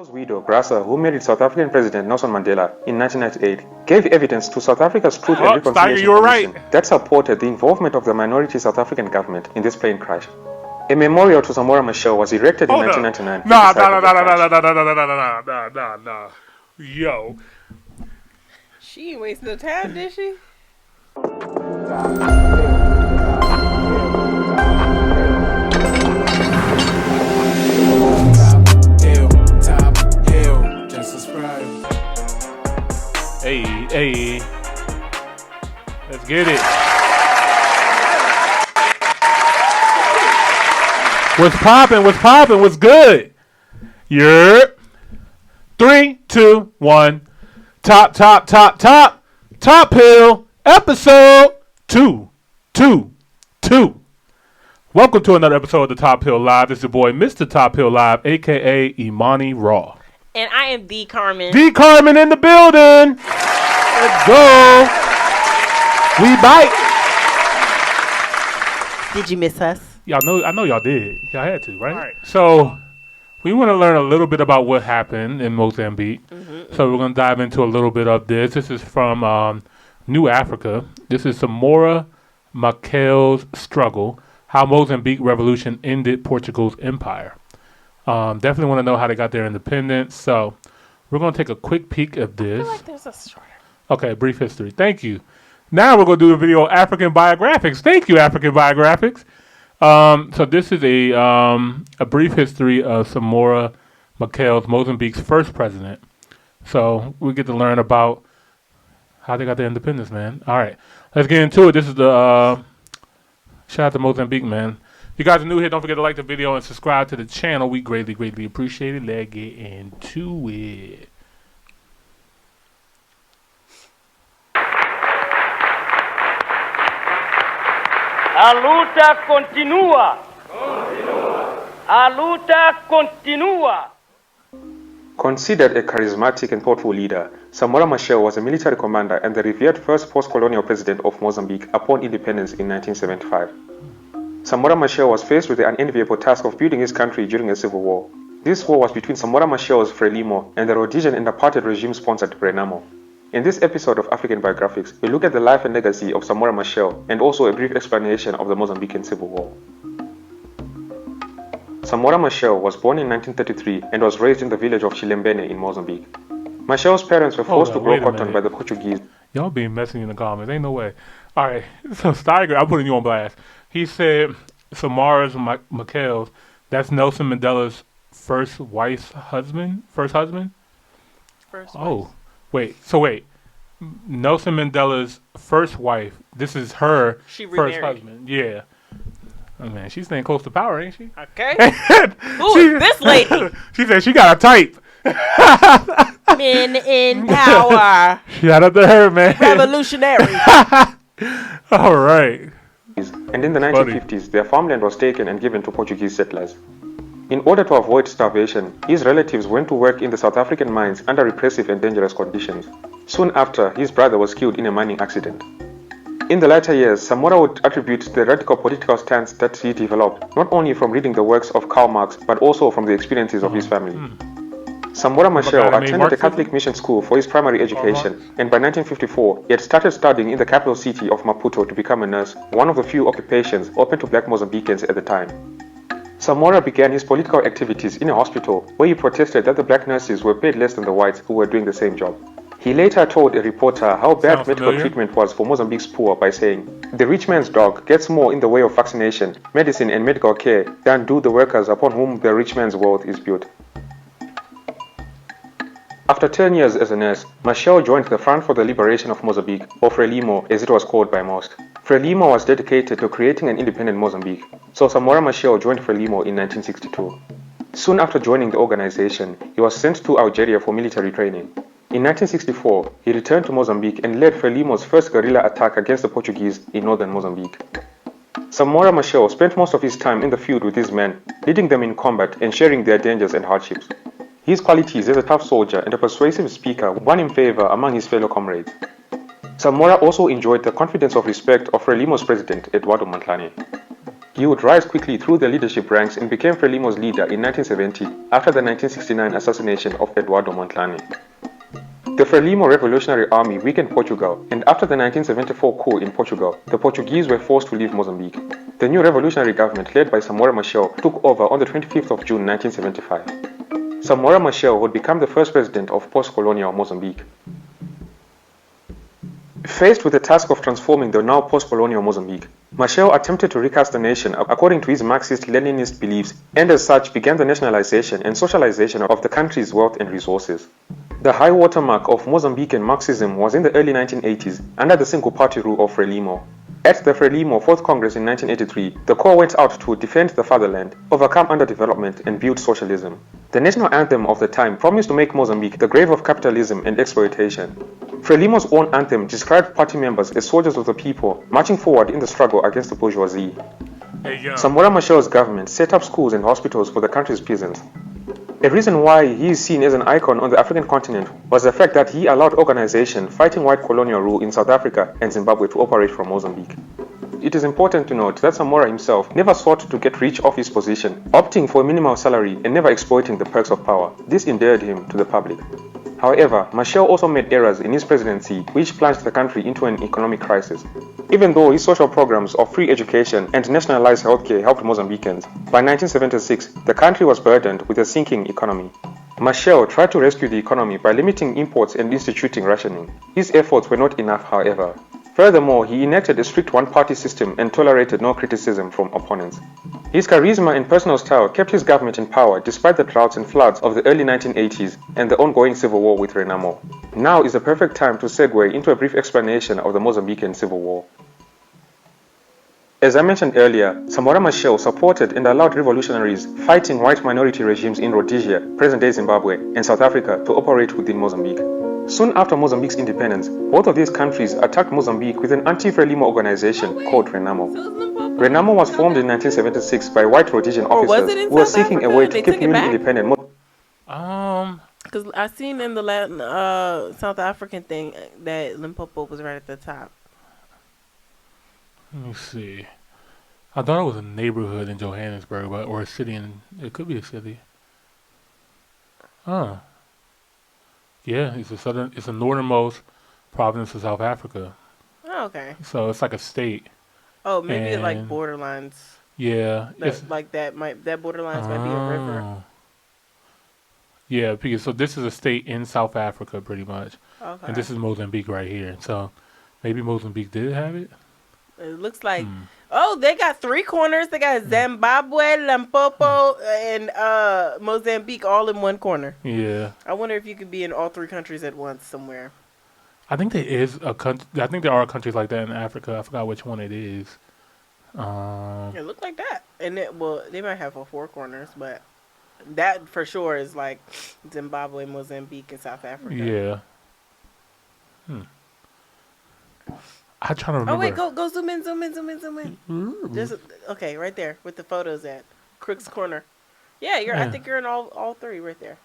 Frelimo's widow, Graça, who married South African President Nelson Mandela in 1998, gave evidence to South Africa's Truth and Reconciliation Commission that supported the involvement of the minority South African government in this plane crash. A memorial to Samora Machel was erected in 1999. Nah. Yo. She ain't wasting no time, did she? Hey. Let's get it. What's poppin'? What's good? You're 3, 2, 1. Top Hill, episode 2. Welcome to another episode of the Top Hill Live. This is your boy, Mr. Top Hill Live, a.k.a. Imani Raw. And I am D. Carmen. D. Carmen in the building. Let's go. We bite. Did you miss us? I know y'all did. Y'all had to, right? All right. So we want to learn a little bit about what happened in Mozambique. So we're going to dive into a little bit of this. This is from New Africa. This is Samora Machel's struggle, how Mozambique revolution ended Portugal's empire. Definitely want to know how they got their independence. So we're going to take a quick peek of this. I feel like there's a shorter. Okay, brief history. Thank you. Now we're going to do a video African Biographics. Thank you, African Biographics. So this is a brief history of Samora Machel, Mozambique's first president. So we get to learn about how they got their independence, man. All right, let's get into it. This is the shout out to Mozambique, man. If you guys are new here, don't forget to like the video and subscribe to the channel. We greatly appreciate it. Let's get into it. A luta continua. A luta continua. Considered a charismatic and thoughtful leader, Samora Machel was a military commander and the revered first post-colonial president of Mozambique upon independence in 1975. Samora Machel was faced with the unenviable task of building his country during a civil war. This war was between Samora Machel's Frelimo and the Rhodesian and apartheid regime-sponsored Renamo. In this episode of African Biographics, we look at the life and legacy of Samora Machel and also a brief explanation of the Mozambican Civil War. Samora Machel was born in 1933 and was raised in the village of Chilembene in Mozambique. Machel's parents were forced to grow cotton by the Portuguese. Y'all being messy in the comments. Ain't no way. All right. So, Steiger, I'm putting you on blast. He said Samora Machel, that's Nelson Mandela's first husband? First wife. Wait. Nelson Mandela's first wife. This is her first husband. Yeah. Oh, man, she's staying close to power, ain't she? Okay. Who is this lady? She said she got a type. Men in power. Shout out to her, man. Revolutionary. All right. And in the 1950s, their farmland was taken and given to Portuguese settlers. In order to avoid starvation, his relatives went to work in the South African mines under repressive and dangerous conditions. Soon after, his brother was killed in a mining accident. In the latter years, Samora would attribute the radical political stance that he developed not only from reading the works of Karl Marx, but also from the experiences of his family. Samora Machel attended a Catholic mission school for his primary education, and by 1954, he had started studying in the capital city of Maputo to become a nurse, one of the few occupations open to black Mozambicans at the time. Samora began his political activities in a hospital where he protested that the black nurses were paid less than the whites who were doing the same job. He later told a reporter how bad medical treatment was for Mozambique's poor by saying, "The rich man's dog gets more in the way of vaccination, medicine and medical care than do the workers upon whom the rich man's wealth is built." After 10 years as a nurse, Machel joined the Front for the Liberation of Mozambique, or Frelimo as it was called by most. Frelimo was dedicated to creating an independent Mozambique, so Samora Machel joined Frelimo in 1962. Soon after joining the organization, he was sent to Algeria for military training. In 1964, he returned to Mozambique and led Frelimo's first guerrilla attack against the Portuguese in northern Mozambique. Samora Machel spent most of his time in the field with these men, leading them in combat and sharing their dangers and hardships. His qualities as a tough soldier and a persuasive speaker won him favor among his fellow comrades. Samora also enjoyed the confidence of respect of Frelimo's president, Eduardo Mondlane. He would rise quickly through the leadership ranks and became Frelimo's leader in 1970 after the 1969 assassination of Eduardo Mondlane. The Frelimo Revolutionary Army weakened Portugal, and after the 1974 coup in Portugal, the Portuguese were forced to leave Mozambique. The new revolutionary government led by Samora Machel took over on the 25th of June 1975. Samora Machel would become the first president of post-colonial Mozambique. Faced with the task of transforming the now post-colonial Mozambique, Machel attempted to recast the nation according to his Marxist-Leninist beliefs, and as such began the nationalization and socialization of the country's wealth and resources. The high watermark of Mozambican Marxism was in the early 1980s under the single-party rule of Frelimo. At the Frelimo Fourth Congress in 1983, the core went out to defend the fatherland, overcome underdevelopment, and build socialism. The national anthem of the time promised to make Mozambique the grave of capitalism and exploitation. Frelimo's own anthem described party members as soldiers of the people, marching forward in the struggle against the bourgeoisie. Samora Machel's government set up schools and hospitals for the country's peasants. A reason why he is seen as an icon on the African continent was the fact that he allowed organizations fighting white colonial rule in South Africa and Zimbabwe to operate from Mozambique. It is important to note that Samora himself never sought to get rich off his position, opting for a minimal salary and never exploiting the perks of power. This endeared him to the public. However, Machel also made errors in his presidency which plunged the country into an economic crisis. Even though his social programs of free education and nationalized healthcare helped Mozambicans, by 1976 the country was burdened with a sinking economy. Machel tried to rescue the economy by limiting imports and instituting rationing. His efforts were not enough, however. Furthermore, he enacted a strict one-party system and tolerated no criticism from opponents. His charisma and personal style kept his government in power despite the droughts and floods of the early 1980s and the ongoing civil war with Renamo. Now is the perfect time to segue into a brief explanation of the Mozambican Civil War. As I mentioned earlier, Samora Machel supported and allowed revolutionaries fighting white minority regimes in Rhodesia, present-day Zimbabwe, and South Africa to operate within Mozambique. Soon after Mozambique's independence, both of these countries attacked Mozambique with an anti-Frelimo organization called Renamo. Renamo was formed in 1976 by white Rhodesian officers who were seeking a way to keep newly independent. Because I seen in the Latin, South African thing that Limpopo was right at the top. Let me see. I thought it was a neighborhood in Johannesburg, or a city it could be a city. Huh. Yeah, it's the northernmost province of South Africa. Oh, okay. So it's like a state. Oh, maybe it's like borderlines. Yeah. Like that borderlines might be a river. Yeah, because so this is a state in South Africa pretty much. Okay. And this is Mozambique right here. So maybe Mozambique did have it. It looks like they got 3 corners. They got Zimbabwe, Limpopo, and Mozambique all in one corner. Yeah. I wonder if you could be in all 3 countries at once somewhere. I think there is a country. I think there are countries like that in Africa. I forgot which one it is. It looked like that, and they might have 4 corners, but that for sure is like Zimbabwe, Mozambique, and South Africa. Yeah. I'm trying to remember. Oh wait, go zoom in. Just okay, right there with the photos at Crook's Corner. Yeah, I think you're in all 3 right there.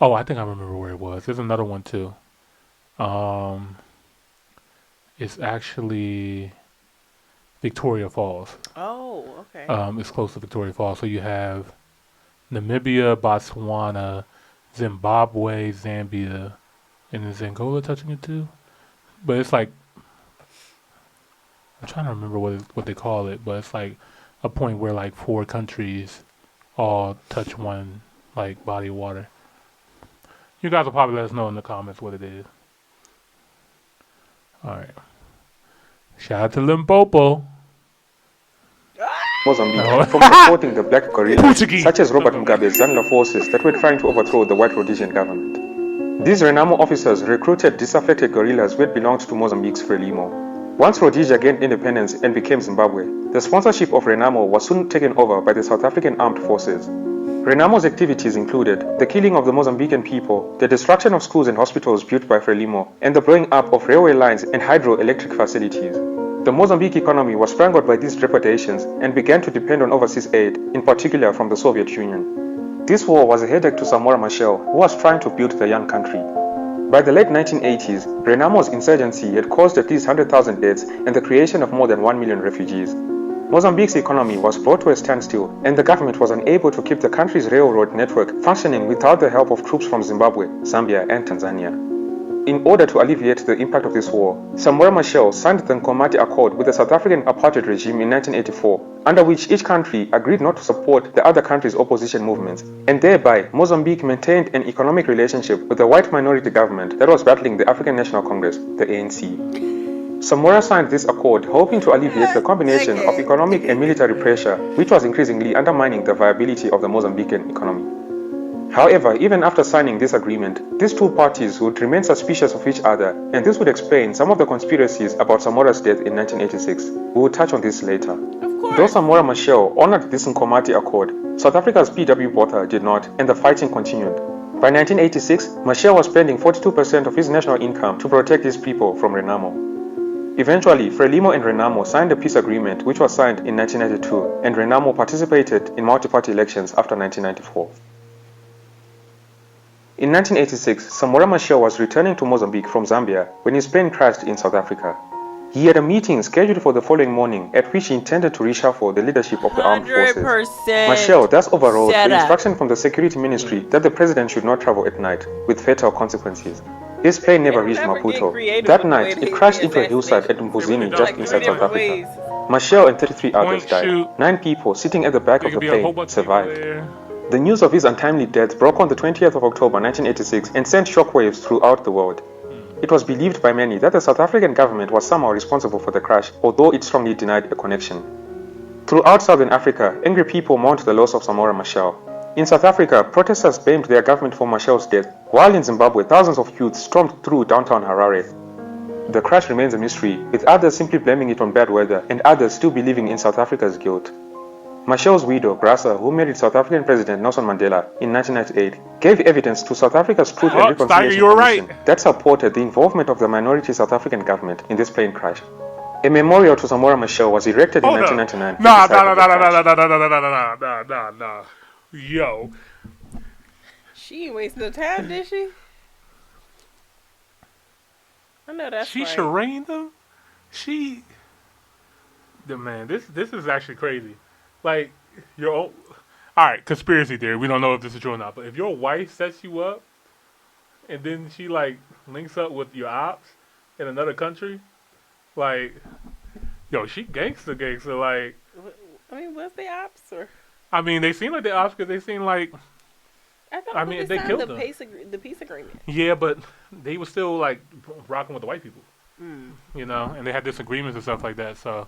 Oh, I think I remember where it was. There's another one too. It's actually Victoria Falls. Oh, okay. It's close to Victoria Falls. So you have Namibia, Botswana, Zimbabwe, Zambia, and is Angola touching it too? But it's like, I'm trying to remember what they call it, but it's like a point where like 4 countries all touch one like body of water. You guys will probably let us know in the comments what it is. All right. Shout out to Limpopo. Mozambique from supporting the black guerrillas such as Robert Mugabe's Zanla forces that were trying to overthrow the white Rhodesian government. These Renamo officers recruited disaffected guerrillas who had belonged to Mozambique's Frelimo. Once Rhodesia gained independence and became Zimbabwe, the sponsorship of Renamo was soon taken over by the South African armed forces. Renamo's activities included the killing of the Mozambican people, the destruction of schools and hospitals built by Frelimo, and the blowing up of railway lines and hydroelectric facilities. The Mozambique economy was strangled by these depredations and began to depend on overseas aid, in particular from the Soviet Union. This war was a headache to Samora Machel, who was trying to build the young country. By the late 1980s, Renamo's insurgency had caused at least 100,000 deaths and the creation of more than 1 million refugees. Mozambique's economy was brought to a standstill, and the government was unable to keep the country's railroad network functioning without the help of troops from Zimbabwe, Zambia, and Tanzania. In order to alleviate the impact of this war, Samora Machel signed the Nkomati Accord with the South African apartheid regime in 1984, under which each country agreed not to support the other country's opposition movements, and thereby Mozambique maintained an economic relationship with the white minority government that was battling the African National Congress, the ANC. Samora signed this accord hoping to alleviate the combination of economic and military pressure, which was increasingly undermining the viability of the Mozambican economy. However, even after signing this agreement, these two parties would remain suspicious of each other, and this would explain some of the conspiracies about Samora's death in 1986. We will touch on this later. Though Samora Machel honored this Nkomati Accord, South Africa's P.W. Botha did not, and the fighting continued. By 1986, Machel was spending 42% of his national income to protect his people from Renamo. Eventually, Frelimo and Renamo signed a peace agreement which was signed in 1992, and Renamo participated in multi-party elections after 1994. In 1986, Samora Machel was returning to Mozambique from Zambia when his plane crashed in South Africa. He had a meeting scheduled for the following morning at which he intended to reshuffle the leadership of the armed forces. Machel thus overrode the instruction from the security ministry that the president should not travel at night, with fatal consequences. His plane never reached Maputo. That night, it crashed into a hillside at Mbuzini just inside South Africa. Machel and 33 others died. 9 people sitting at the back of the plane survived. The news of his untimely death broke on the 20th of October 1986 and sent shockwaves throughout the world. It was believed by many that the South African government was somehow responsible for the crash, although it strongly denied a connection. Throughout Southern Africa, angry people mourned the loss of Samora Machel. In South Africa, protesters blamed their government for Machel's death, while in Zimbabwe, thousands of youths stormed through downtown Harare. The crash remains a mystery, with others simply blaming it on bad weather and others still believing in South Africa's guilt. Machel's widow, Graça, who married South African President Nelson Mandela in 1998, gave evidence to South Africa's Truth and Reconciliation Commission that supported the involvement of the minority South African government in this plane crash. A memorial to Samora Machel was erected in 1999. No. Yo. She ain't wasting no time, did she? I know that's she right. She sharaned them? This is actually crazy. Like, alright, conspiracy theory. We don't know if this is true or not. But if your wife sets you up and then she, like, links up with your ops in another country, like, yo, she gangster, like. I mean, was they ops or? I mean, they seem like they ops because they seem like. I mean, they killed them. The peace agreement. Yeah, but they were still like rocking with the white people, you know, and they had disagreements and stuff like that. So,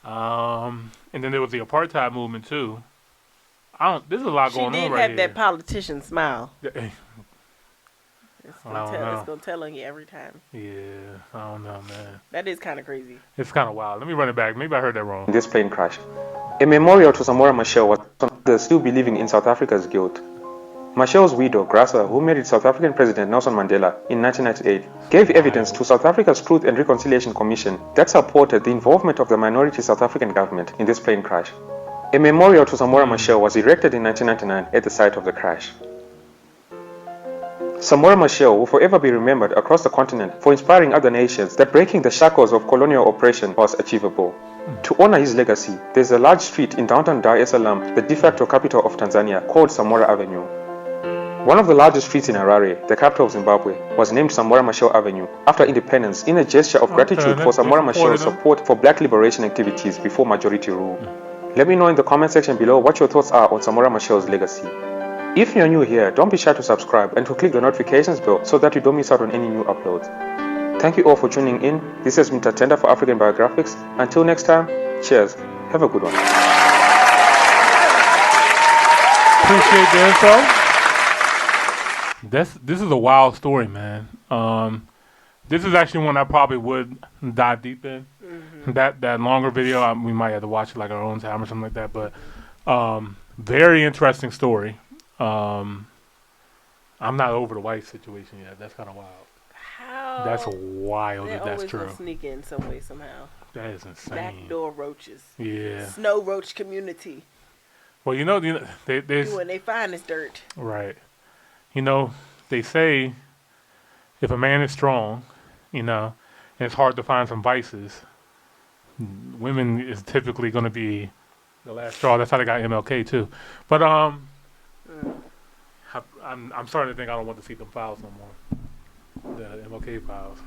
and then there was the apartheid movement too. There's a lot going on right here. She did have that politician smile. It's gonna tell on you every time. Yeah, I don't know, man. That is kind of crazy. It's kind of wild. Let me run it back. Maybe I heard that wrong. This plane crash. A memorial to Samora Machel was others still believing in South Africa's guilt. Machel's widow, Graça, who married South African President Nelson Mandela in 1998, gave evidence to South Africa's Truth and Reconciliation Commission that supported the involvement of the minority South African government in this plane crash. A memorial to Samora Machel was erected in 1999 at the site of the crash. Samora Machel will forever be remembered across the continent for inspiring other nations that breaking the shackles of colonial oppression was achievable. To honor his legacy, there's a large street in downtown Dar es Salaam, the de facto capital of Tanzania, called Samora Avenue. One of the largest streets in Harare, the capital of Zimbabwe, was named Samora Machel Avenue after independence in a gesture of gratitude for Samora Machel's support for black liberation activities before majority rule. Let me know in the comment section below what your thoughts are on Samora Machel's legacy. If you're new here, don't be shy to subscribe and to click the notifications bell so that you don't miss out on any new uploads. Thank you all for tuning in. This has been Tatenda for African Biographics. Until next time, cheers. Have a good one. Appreciate the info. This is a wild story, man. This is actually one I probably would dive deep in. Mm-hmm. That longer video, we might have to watch it like our own time or something like that. But very interesting story. I'm not over the white situation yet. That's kind of wild. How? That's wild if that's true. They always sneak in some way, somehow. That is insane. Backdoor roaches. Yeah. Snow roach community. Well, you know doing they find is dirt. Right. You know, they say if a man is strong, and it's hard to find some vices, women is typically going to be the last straw. That's how they got MLK too. But I'm starting to think I don't want to see them files no more. The MLK files.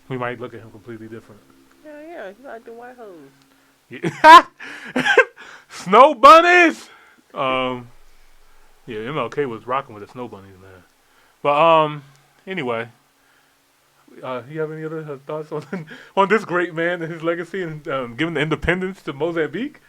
We might look at him completely different. Yeah, you like the white hoes. Yeah. Snow bunnies. Yeah, MLK was rocking with the snow bunnies, man. But anyway, you have any other thoughts on this great man and his legacy and giving the independence to Mozambique?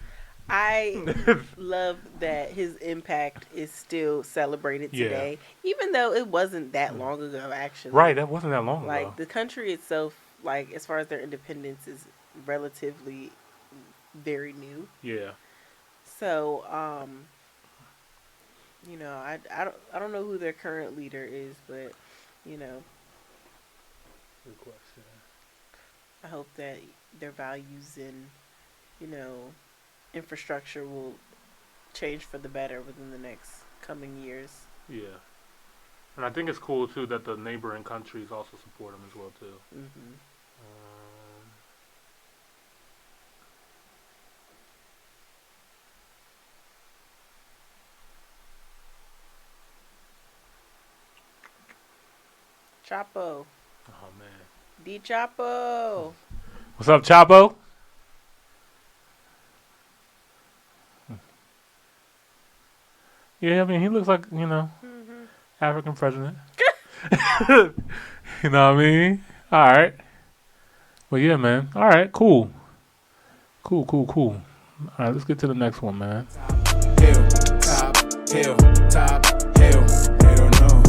I love that his impact is still celebrated today, even though it wasn't that long ago, actually. Right, that wasn't that long ago. Like, the country itself, like, as far as their independence, is relatively very new. Yeah. So, I don't know who their current leader is, but, Good question. I hope that their values and, infrastructure will change for the better within the next coming years. Yeah. And I think it's cool, too, that the neighboring countries also support him as well, too. Mm-hmm. Chapo. Oh, man. D. Chapo. What's up, Chapo? Yeah, I mean, he looks like, African president. You know what I mean? All right. Well, yeah, man. All right, cool. Cool. All right, let's get to the next one, man. Hill, top, hill, top, hill. Hell no.